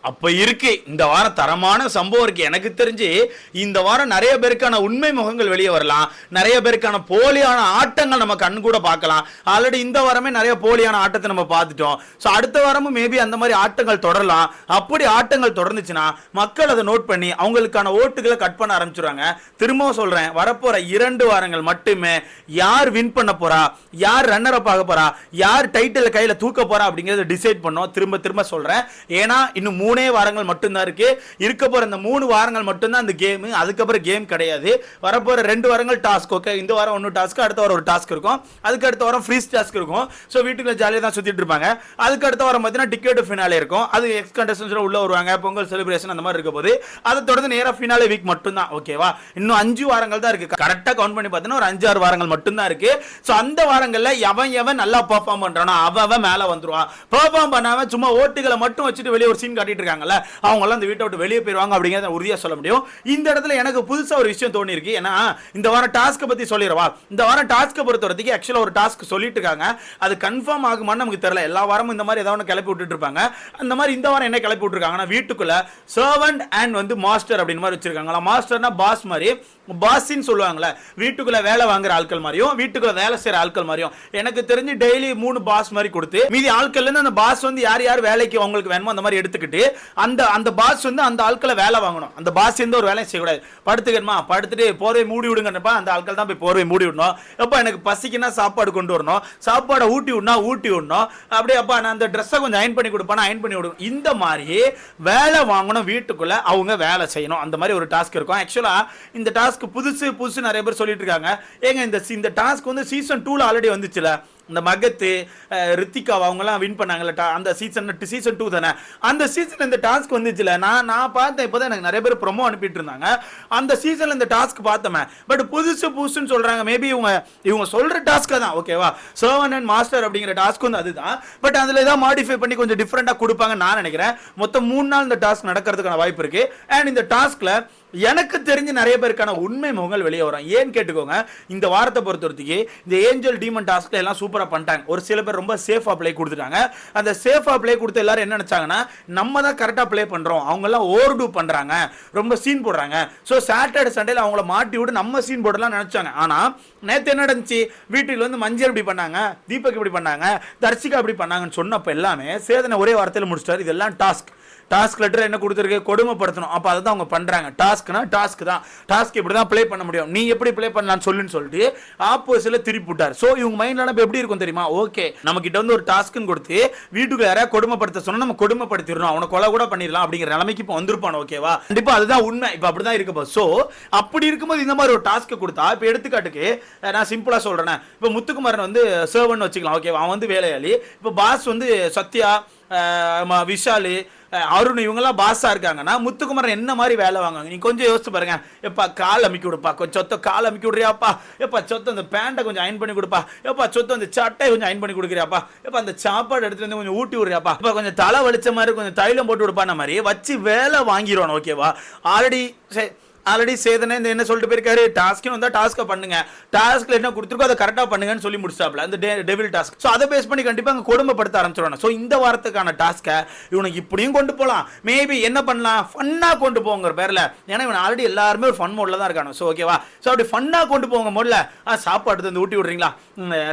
அப்ப இருக்கு இந்த வாரம் தரமான சம்பவம் இருக்கு. எனக்கு தெரிஞ்சு இந்த வாரம் நிறைய பேருக்கான உண்மை முகங்கள் வெளியே வரலாம், நிறைய பேருக்கான போலியான ஆட்டங்கள் நம்ம கண் கூட பார்க்கலாம். ஆல்ரெடி இந்த வாரமே நிறைய போலியான ஆட்டத்தை நம்ம பார்த்துட்டோம். ஸோ அடுத்த வாரமும் மேபி அந்த மாதிரி ஆட்டங்கள் தொடரலாம். அப்படி ஆட்டங்கள் தொடர்ந்துச்சுன்னா மக்கள் அதை நோட் பண்ணி அவங்களுக்கான ஓட்டுகளை கட் பண்ண ஆரம்பிச்சுருவாங்க. திரும்பவும் சொல்றேன், வரப்போற 2 வாரங்கள் மட்டுமே யார் வின் பண்ண போறா, யார் ரன்னர் அப் ஆக போறா, யார் டைட்டில் கையில தூக்க போறா அப்படிங்கறத டிசைட் பண்ணோம். திரும்ப திரும்ப சொல்றேன், ஏன்னா இன்னும் 3 வாரங்கள் மட்டும்தான் இருக்கு. இருக்க போற இந்த 3 வாரங்கள் மட்டும்தான் அந்த கேம். அதுக்கப்புறம் கேம் கிடையாது. வரப்போற 2 வாரங்கள் டாஸ்க். ஓகே, இந்த வாரம் ஒன்று டாஸ்க், அடுத்த வாரம் ஒரு டாஸ்க் இருக்கும், அதுக்கு அடுத்த வாரம் ஃப்ரீ டாஸ்க் இருக்கும். ஸோ வீட்டுக்குள்ள ஜாலியாக தான் சுத்திட்டு இருப்பாங்க. அதுக்கு அடுத்த வாரம் பார்த்தீங்கன்னா டிக்கெட் ஃபினாலே இருக்கும். அது எக்ஸ் கண்டஸ்டன்ஸ் உள்ள வருவாங்க, பொங்கல் செலிப்ரேஷன் அந்த மாதிரி இருக்க போது. அதை தொடர்ந்து நேராக ஃபினாலே வீக் மட்டும்தான். ஓகேவா, இன்னும் 5 வாரங்கள் தான் இருக்கு. கரெக்டாக கவுண்ட் பண்ணி பார்த்தீங்கன்னா ஒரு 5-6 வாரங்கள் மட்டும்தான் இருக்கு. ஸோ அந்த வாரங்களில் எவன் நல்லா பெர்ஃபார்ம் பண்றானோ அவன் மேலே வந்துருவான். பெர்ஃபார்ம் பண்ணாம சும்மா ஓட்டுகளை மட்டும் வச்சுட்டு வெளியே ஒரு சீன் காட்டிட்டு இருக்காங்கல்ல, அவங்க எல்லாம் இந்த வீட்டை விட்டு வெளியே போயிருவாங்க அப்படிங்கறத உறுதியா சொல்ல முடியும். இந்த இடத்துல எனக்கு புதுசா ஒரு விஷயம் தோணி இருக்கு. ஏன்னா இந்த வாரம் டாஸ்க் பத்தி சொல்லிடுவா. இந்த வாரம் டாஸ்க் பொறுத்தவரைக்கும் ஆக்சுவலா ஒரு டாஸ்க் சொல்லிட்டு இருக்காங்க. அது கன்ஃபார்ம் ஆகுமான்னு நமக்கு தெரியல. எல்லா வாரமும் இந்த மாதிரி ஏதாவது கிளப்பி விட்டுட்டு இருப்பாங்க. அந்த மாதிரி இந்த வாரம் என்ன கிளப்பி விட்டுருக்காங்கன்னா, வீட்டுக்குள்ள சர்வன்ட் அண்ட் வந்து மாஸ்டர் அப்படின்னு மாதிரி வச்சிருக்காங்களா. மாஸ்டர்னா பாஸ் மாதிரி, பாஸ்ன்னு சொல்லுவாங்களே, வீட்டுக்குள்ள வேலை வாங்குற ஆட்கள் மாதிரியும் வீட்டுக்குள்ள வேலை செய்யற ஆட்கள் மாதிரியும். எனக்கு தெரிஞ்சு டெய்லி 3 பாஸ் மாதிரி கொடுத்து மீதி ஆட்கள் இருந்து அந்த பாஸ் வந்து யார் யார் வேலைக்கு அவங்களுக்கு வேணுமோ அந்த மாதிரி எடுத்துக்கிட்டு அந்த பாஸ் வந்து அந்த ஆட்களை வேலை வாங்கணும். அந்த பாஸ் எந்த ஒரு வேலையும் செய்யக்கூடாது. படுத்துக்கணுமா, படுத்துட்டு போர்வை மூடி விடுங்கப்பா, அந்த ஆட்கள் தான் போய் போர்வை மூடி விடணும். எப்போ எனக்கு பசிக்குன்னா சாப்பாடு கொண்டு வரணும், சாப்பாடை ஊட்டி விடணும். அப்படியே அப்பா நான் அந்த ட்ரெஸ்ஸை கொஞ்சம் அயன் பண்ணி கொடுப்பேன், அயன் பண்ணி விடணும். இந்த மாதிரி வேலை வாங்கணும், வீட்டுக்குள்ள அவங்க வேலை செய்யணும். அந்த மாதிரி ஒரு டாஸ்க் இருக்கும். ஆக்சுவலா இந்த டாஸ்க் புதுசு நிறைய பேர் சொல்லிட்டு இருக்காங்க. ஏங்க இந்த டாஸ்க் வந்து சீசன் 2ல ஆல்ரெடி வந்துச்சுல. இந்த மகத்து ரித்திகா அவங்கலாம் வின் பண்ணாங்கல்ல அந்த சீசன் 2 தானே. அந்த சீசன் இந்த டாஸ்க் வந்துச்சுல. நான் பார்த்தேன், இப்போதான் எனக்கு நிறைய பேர் ப்ரோமோ அனுப்பிட்டு இருந்தாங்க. அந்த சீசன்ல இந்த டாஸ்க் பார்த்தோமே. பட் புதுசுன்னு சொல்றாங்க. மேபி இவங்க சொல்ற டாஸ்க் தான். ஓகேவா, சர்வன் அண்ட் மாஸ்டர் அப்படிங்கிற டாஸ்க் வந்து அதுதான். பட் அதுல ஏதாவது மாடிஃபை பண்ணி கொஞ்சம் டிஃபரெண்டா கொடுப்பாங்க நான் நினைக்கிறேன். மொத்தம் 3 நாள் இந்த டாஸ்க் நடக்கிறதுக்கான வாய்ப்பு இருக்கு. அண்ட் இந்த டாஸ்க்ல எனக்கு தெரிஞ்சு நிறைய பேருக்கான உண்மை முகங்கள் வெளியே வரும். ஏன்னு கேட்டுக்கோங்க, இந்த வாரத்தை பொறுத்தவரைக்கும் இந்த ஏஞ்சல் டீமன் டாஸ்க்ல எல்லாம் சூப்பரா பண்ணிட்டாங்க. ஒரு சில பேர் ரொம்ப சேஃபா ப்ளே கொடுத்துட்டாங்க. அந்த சேஃபா ப்ளே கொடுத்து எல்லாரும் என்ன நினைச்சாங்கன்னா, நம்ம தான் கரெக்டா ப்ளே பண்றோம், அவங்க எல்லாம் ஓவர் டூ பண்றாங்க, ரொம்ப சீன் போடுறாங்க. ஸோ சாட்டர்டே சண்டேல அவங்கள மாட்டி விட்டு நம்ம சீன் போடலாம் நினைச்சாங்க. ஆனா நேற்று என்ன நடந்துச்சு, வீட்டில் வந்து மஞ்சள் இப்படி பண்ணாங்க, தீபக் இப்படி பண்ணாங்க, தர்ஷிகா இப்படி பண்ணாங்கன்னு சொன்னப்ப எல்லாமே சேதனை ஒரே வாரத்தில் முடிச்சிட்டாரு. இதெல்லாம் டாஸ்க் லெட்டர் என்ன கொடுத்துருக்கு, கொடுமைப்படுத்தணும். அப்போ அதை தான் அவங்க பண்றாங்க. டாஸ்க்னா டாஸ்க் தான், டாஸ்க் இப்படி தான் ப்ளே பண்ண முடியும், நீ எப்படி ப்ளே பண்ணலாம்னு சொல்லிட்டு ஆப்போசிட்ல திருப்பி விட்டார். ஸோ இவங்க மைண்ட்ல எப்படி இருக்கும் தெரியுமா, ஓகே நம்ம கிட்ட வந்து ஒரு டாஸ்க்னு கொடுத்து வீட்டுக்கு யாராவது கொடுமைப்படுத்த சொன்னா நம்ம கொடுமைப்படுத்திடணும், அவனை கொலை கூட பண்ணிடலாம் அப்படிங்கிற நிலைமைக்கு இப்போ வந்திருப்பான். ஓகேவா, கண்டிப்பா அதுதான் உண்மை. இப்போ அப்படிதான் இருக்க. ஸோ அப்படி இருக்கும்போது இந்த மாதிரி ஒரு டாஸ்க் கொடுத்தா, இப்போ எடுத்துக்காட்டுக்கு நான் சிம்பிளா சொல்றேன், இப்போ முத்துக்குமாரன் வந்து சர்வன் வச்சுக்கலாம். ஓகேவா, அவன் வந்து வேலையாளி. இப்போ பாஸ் வந்து சத்யா, விஷாலு, அருண் இவங்கெல்லாம் பாஸா இருக்காங்கன்னா முத்துக்குமாரன் என்ன மாதிரி வேலை வாங்குவாங்க நீ கொஞ்சம் யோசிச்சு பாருங்க. எப்பா கால் அமைக்கி விடுப்பா, கொஞ்சம் சொத்த கால் அமைக்கி விடுறியாப்பா, எப்பா சொத்த அந்த பேண்டை கொஞ்சம் அயன் பண்ணி கொடுப்பா, எப்பா சொத்த அந்த சட்டை கொஞ்சம் அயன் பண்ணி கொடுக்குறியாப்பா, எப்பா அந்த சாப்பாடு எடுத்துட்டு வந்து கொஞ்சம் ஊட்டி விடுறியாப்பா, இப்போ கொஞ்சம் தலை வலிச்ச மாதிரி கொஞ்சம் தைலம் போட்டு விடுப்பான மாதிரி வச்சு வேலை வாங்கிடுவான். ஓகேவா, ஆல்ரெடி சேதனை என்ன சொல்லிட்டு போயிருக்காரு, டாஸ்க்கு வந்தா டாஸ்க்கை பண்ணுங்க, டாஸ்க்ல என்ன கொடுத்துருக்கோ அதை கரெக்டா பண்ணுங்கன்னு சொல்லி முடிச்சாப்ல அந்த டெவில் டாஸ்க். ஸோ அதை பேஸ் பண்ணி கண்டிப்பா அங்கே கொடுமைப்படுத்த ஆரம்பிச்சிருவாங்க. ஸோ இந்த வாரத்துக்கான டாஸ்க்கை இவனுக்கு இப்படியும் கொண்டு போகலாம், மேபி என்ன பண்ணலாம், ஃபன்னா கொண்டு போங்கிற பேர்ல. ஏன்னா இவன் ஆல்ரெடி எல்லாருமே ஒரு ஃபன் மோட்ல தான் இருக்கானு. ஸோ ஓகேவா, ஸோ அப்படி ஃபன்னா கொண்டு போங்க மோட்ல. சாப்பாடு வந்து ஊட்டி விடுறீங்களா,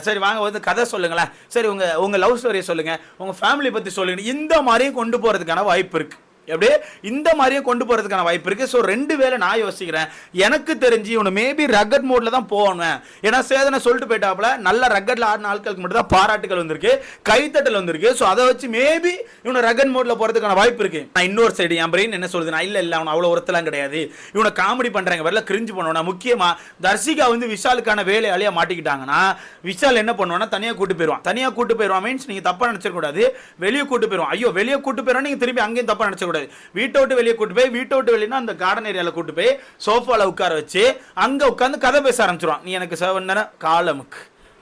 சரி வாங்க வந்து கதை சொல்லுங்களேன், சரி உங்க லவ் ஸ்டோரியை சொல்லுங்க, உங்க ஃபேமிலி பத்தி சொல்லுங்க, இந்த மாதிரியும் கொண்டு போறதுக்கான வாய்ப்பு இருக்கு. எப்படி இந்த மாதிரியே கொண்டு போறதுக்கான வாய்ப்பு இருக்கு. ஸோ 2 வேளை நான் யோசிக்கிறேன், எனக்கு தெரிஞ்சு இவனு மேபி ரக்கட் மோட்ல தான் போகணும். ஏன்னா சேதனை சொல்லிட்டு போயிட்டாப்ல, நல்ல ரக்கட்ல ஆடின ஆட்களுக்கு மட்டும் தான் பாராட்டுகள் வந்திருக்கு, கைத்தட்டல் வந்திருக்கு. ஸோ அதை வச்சு மேபி இவனை ரக்கட் மோட்ல போறதுக்கான வாய்ப்பு இருக்கு. நான் இன்னொரு சைடு என் பிரெயின் என்ன சொல்லுது, நான் இல்ல அவன் அவ்வளவு ஒருத்தலாம் கிடையாது, இவனை காமெடி பண்றாங்க வரல கிரிஞ்சு பண்ணுவானா. முக்கியமா தர்ஷிகா வந்து விஷாலுக்கான வேலையாளியா மாட்டிக்கிட்டாங்கன்னா விஷால் என்ன பண்ணுவானா, தனியா கூட்டு போயிருவான். மீன்ஸ் நீங்க தப்பா நினைச்சிட கூடாது, வெளியே கூட்டு போயிருவான். ஐயோ வெளியே கூட்டு போயிருவான், நீங்க திரும்பி அங்கேயும் தப்பா நினைச்ச வீட்டை விட்டு வெளியே கூட்டு போய், வீட்டை விட்டு வெளியே அந்த கார்டன் ஏரியால கூட்டு போய் சோஃபால உட்கார வச்சு அங்க உட்கார்ந்து கதை பேச ஆரம்பிச்சிருவான். நீ எனக்கு சேவன் தானே, கால் அமுக்கு,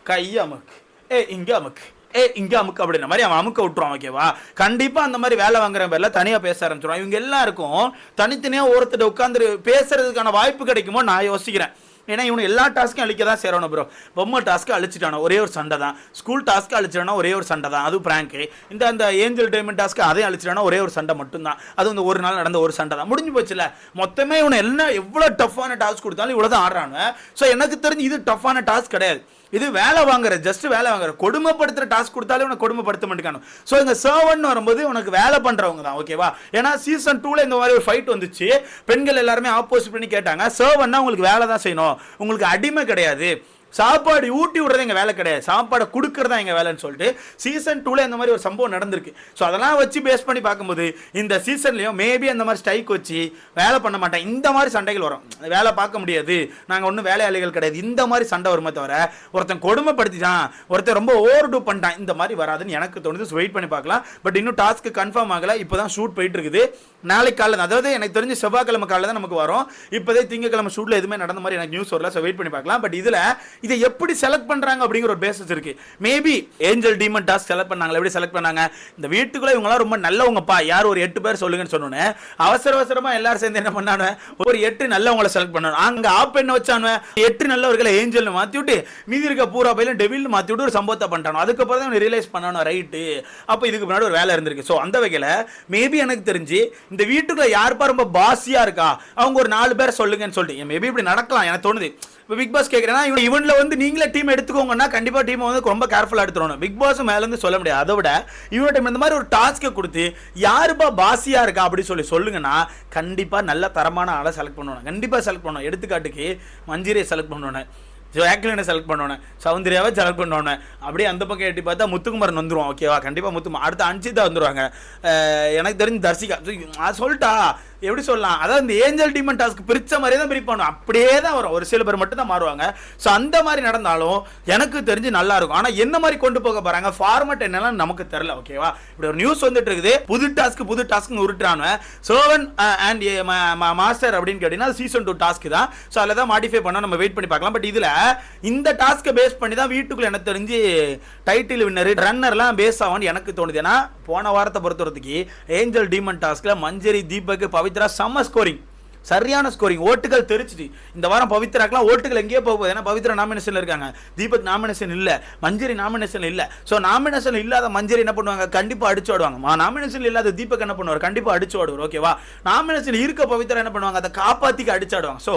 கை அமுக்கு, இங்க அமுக்கு, இங்க அமுக்கு அப்படின்ற மாதிரி அவன் அமுக்க விட்டுருவான். ஓகேவா, கண்டிப்பா அந்த மாதிரி வேலை வாங்குற பேர்ல தனியா பேச ஆரம்பிச்சிருவான். இவங்க எல்லாருக்கும் தனித்தனியா ஒருத்தர் உட்கார்ந்து பேசுறதுக்கான வாய்ப்பு கிடைக்குமோ நான் யோசிக்கிறேன். ஏன்னா இவனு எல்லா டாஸ்க்கும் அழிக்க தான் சேரணும் ப்ரோ. பொம்மை டாஸ்க்கு அழிச்சிட்டானோ ஒரே ஒரு சண்டை தான், ஸ்கூல் டாஸ்க்கு அழிச்சிட்டானோ ஒரே ஒரு சண்டை தான், அது பிராங்க். அந்த ஏஞ்சல் டைமண்ட் டாஸ்க்கு அதையும் அழிச்சிட்டானோ ஒரே ஒரு சண்டை மட்டும்தான், அது வந்து ஒரு நாள் நடந்த ஒரு சண்டை தான், முடிஞ்சு போச்சுல. மொத்தமே இவனை எல்லாம் எவ்வளோ டஃப்பான டாஸ்க் கொடுத்தாலும் இவ்வளோ தான் ஆடுறாங்க. ஸோ எனக்கு தெரிஞ்சு இது டஃப்பான டாஸ்க் கிடையாது, இது வேலை வாங்குற, ஜஸ்ட் வேலை வாங்குற, கொடுமைப்படுத்துற டாஸ்க் கொடுத்தாலே உனக்கு கொடுமைப்படுத்த மாட்டேங்கானு. ஸோ இங்க சர்வன் வரும்போது உனக்கு வேலை பண்றவங்க தான், ஓகேவா? ஏன்னா சீசன் 2ல இந்த மாதிரி ஒரு ஃபைட் வந்துச்சு, பெண்கள் எல்லாருமே ஆப்போசிட் பண்ணி கேட்டாங்க, சர்வன்னா உங்களுக்கு வேலை தான் செய்யணும், உங்களுக்கு அடிமை கிடையாது, சாப்பாடு ஊட்டி விடுறது எங்கள் வேலை கிடையாது, சாப்பாடை கொடுக்கறதா எங்கள் வேலைன்னு சொல்லிட்டு சீசன் 2ல இந்த மாதிரி ஒரு சம்பவம் நடந்திருக்கு. ஸோ அதெல்லாம் வச்சு பேஸ் பண்ணி பார்க்கும்போது இந்த சீசன்லையும் மேபி அந்த மாதிரி ஸ்ட்ரைக் வச்சு வேலை பண்ண மாட்டேன், இந்த மாதிரி சண்டைகள் வரும், வேலை பார்க்க முடியாது, நாங்கள் ஒன்றும் வேலையாளிகள் கிடையாது, இந்த மாதிரி சண்டை வருமே தவிர ஒருத்தன் கொடுமைப்படுத்திட்டான், ஒருத்தன் ரொம்ப ஓவர் டூ பண்ணிட்டான், இந்த மாதிரி வராதுன்னு எனக்கு தோணுது. வெயிட் பண்ணி பார்க்கலாம். பட் இன்னும் டாஸ்க்கு கன்ஃபார்ம் ஆகலை, இப்போ தான் ஷூட் போயிட்டு இருக்குது. நாளைக்கு காலையில், அதாவது எனக்கு தெரிஞ்சு செவ்வாய்க்கிழமை காலையில் தான் நமக்கு வரும். இப்போதே திங்கக்கிழமை ஷூட்டில் எதுவுமே நடந்த மாதிரி எனக்கு நியூஸ் வரல. ஸோ வெயிட் பண்ணி பார்க்கலாம். பட் இதில் இதை எப்படி செலக்ட் பண்றாங்க அப்படிங்கிற ஒரு பேசஸ் இருக்கு. Maybe angel demon task select பண்ணாங்க, எப்படி செலக்ட் பண்ணாங்க, இந்த வீட்டுக்குள்ள இவங்கலாம் ரொம்ப நல்லவங்கப்பா, யார் ஒரு 8 பேர் சொல்லுங்கன்னு சொன்னோன்னே அவசரமா எல்லாரும் சேர்ந்து என்ன பண்ணானு, ஒரு 8 நல்லவங்களை செலக்ட் பண்ணணும். அங்க ஆப் என்ன வச்சானு 8 நல்லவர்களை ஏஞ்சல்னு மாத்தி விட்டு மீதி இருக்க பூரா பையில டெவில்னு மாத்தி விட்டு ஒரு சம்பவத்தை பண்ணிட்டானோ. அதுக்கப்புறம் தான் ரியலைஸ் பண்ணானோ, ரைட்டு அப்ப இதுக்கு முன்னாடி ஒரு வேலை இருந்திருக்கு. ஸோ அந்த வகையில் மேபி எனக்கு தெரிஞ்சு இந்த வீட்டுக்குள்ள யாருப்பா ரொம்ப பாசியா இருக்கா, அவங்க ஒரு 4 பேர் சொல்லுங்கன்னு சொல்லிட்டு மேபி இப்படி நடக்கலாம் எனக்கு தோணுது. இப்போ பிக் பாஸ் கேட்குறேன்னா இவன்ல வந்து நீங்களே டீம் எடுத்துக்கோங்கன்னா கண்டிப்பாக டீமை வந்து ரொம்ப கேர்ஃபுல்லாக எடுத்துடணும். பிக் பாஸ் மேலேருந்து சொல்ல முடியாது. அதை விட இவனோட டைம் இந்த மாதிரி ஒரு டாஸ்க்கை கொடுத்து யாருப்பா பாசியாக இருக்கா அப்படி சொல்லுங்கன்னா கண்டிப்பாக நல்ல தரமான ஆளை செலக்ட் பண்ணணும், கண்டிப்பாக செலக்ட் பண்ணணும். எடுத்துக்காட்டுக்கு மஞ்சிரியை செலக்ட் பண்ணணும், ஜாக்லினை செலக்ட் பண்ணோன்னே, சௌந்தர்யாவை செலக்ட் பண்ணோன்னே, அப்படியே அந்த பக்கம் எட்டி பார்த்தா முத்துக்குமரன் வந்துடுவான், ஓகேவா? கண்டிப்பாக முத்துக்குமார், அடுத்து அன்சிதா வந்துடுவாங்க, எனக்கு தெரிஞ்சு தர்சிகா, அது சொல்லிட்டா எப்படி சொல்லலாம், அதாவது இந்த ஏஞ்சல் டீமன் டாஸ்க் பிரித்த மாதிரியே தான் பிரிப்பானு, அப்படியே தான் வரும், ஒரு சில பேர் மட்டும் தான் மாறுவாங்க. ஸோ அந்த மாதிரி நடந்தாலும் எனக்கு தெரிஞ்சு நல்லா இருக்கும். ஆனால் என்ன மாதிரி கொண்டு போக போகிறாங்க, ஃபார்மட் என்னெல்லாம் நமக்கு தெரில, ஓகேவா? இப்படி ஒரு நியூஸ் வந்துட்டு இருக்குது, புது டாஸ்க்கு உருட்டுறானு சோவன் அண்ட் மாஸ்டர் அப்படின்னு கேட்டீங்கன்னா சீசன் 2 டாஸ்க் தான். ஸோ அதில் தான் மாடிஃபை பண்ணால் நம்ம வெயிட் பண்ணி பார்க்கலாம். பட் இதில் இந்த டாஸ்க்கை பேஸ் பண்ணி தான் வீட்டுக்குள்ள எனக்கு தெரிஞ்சு டைட்டில் வின்னர் ரன்னர்லாம் பேஸ் ஆகும்னு எனக்கு தோணுது. ஏன்னா போன வாரத்தை பொறுத்தவரைக்கு ஏஞ்சல் டீமன் டாஸ்க்ல மஞ்சரி, தீபக், பவித்ரா செம்ம ஸ்கோரிங், சரியான ஸ்கோரிங், ஓட்டுகள் தெரிச்சிட்டு. இந்த வாரம் பவித்ராக்கெல்லாம் ஓட்டுகள் எங்கேயே போகுது, ஏன்னா பவித்ரா நாமினேஷன்ல இருக்காங்க, தீபக் நாமினேஷன் இல்ல, மஞ்சரி நாமினேஷன் இல்ல. ஸோ நாமினேஷன் இல்லாத மஞ்சரி என்ன பண்ணுவாங்க, கண்டிப்பா அடிச்சு ஆடுவாங்க. நாமினேஷன் இல்லாத தீபக் என்ன பண்ணுவார், கண்டிப்பா அடிச்சு ஆடுவார், ஓகேவா? நாமினேஷன் இருக்க பவித்ரா என்ன பண்ணுவாங்க, அதை காப்பாத்திக்க அடிச்சு ஆடுவாங்க. ஸோ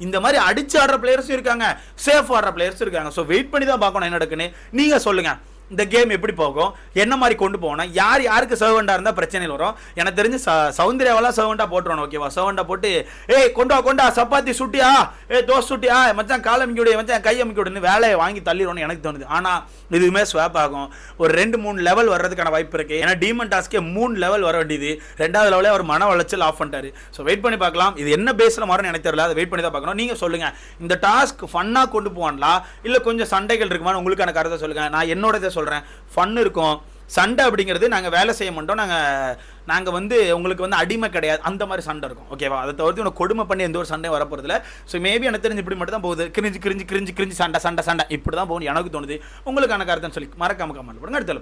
இந்த மாதிரி அடிச்சு ஆடுற பிளேயர்ஸும் இருக்காங்க, சேஃப் ஆடுற பிளேயர்ஸும் இருக்காங்க. ஸோ வெயிட் பண்ணி தான் பார்க்கணும் என்ன நடக்குன்னு. நீங்க சொல்லுங்க, இந்த கேம் எப்படி போகும், என்ன மாதிரி கொண்டு போகணும், யாருக்கு சர்வெண்டா இருந்தா பிரச்சனை வரும். எனக்கு தெரிஞ்சு சௌந்தர்யாவெல்லாம் சர்வெண்டா போட்டுருவோம், ஓகேவா? சர்வெண்டா போட்டு ஏய் கொண்டா சப்பாத்தி சுட்டியா, தோசை சுட்டியா, மச்சான் கால் அமைக்க மச்சான் கை அமைக்க வேலையை வாங்கி தள்ளிடும்னு எனக்கு தோணுது. ஆனா இதுவுமே ஸ்வாப் ஆகும், ஒரு 2-3 லெவல் வர்றதுக்கான வாய்ப்பு இருக்கு. ஏன்னா டீமன் டாஸ்க்கே 3 லெவல் வர வேண்டியது, 2வது லெவலே அவர் மன வளர்ச்சல் ஆஃப் பண்ணிட்டாரு. ஸோ வெயிட் பண்ணி பார்க்கலாம், இது என்ன பேஸ்ல மாறும் எனக்கு தெரியல, அதை வெயிட் பண்ணி தான் பார்க்கணும். நீங்க சொல்லுங்க, இந்த டாஸ்க் ஃபன்னா கொண்டு போவாங்களா இல்ல கொஞ்சம் சண்டைகள் இருக்குமா, உங்களுக்கான கருத்தை சொல்லுங்க. நான் என்னோட சொல்றேன், ஃபன் இருக்கும், சண்டை அப்படிங்கிறது நாங்கள் வேலை செய்ய மாட்டோம், நாங்கள் வந்து உங்களுக்கு வந்து அடிமை கிடையாது, அந்த மாதிரி சண்டை இருக்கும், ஓகேவா? அதை தவிர்த்து உனக்கு கொடுமை பண்ணி எந்த ஒரு சண்டையும் வரப்போறதில்ல. ஸோ மேபி எனக்கு தெரிஞ்சு இப்படி மட்டும் தான் போகுது, கிரிஞ்சு சண்டை இப்படி தான் போகணும் எனக்கு தோணுது. உங்களுக்கான கருத்துன்னு சொல்லி மறக்காம கமெண்ட் பண்ணுங்க. அடுத்த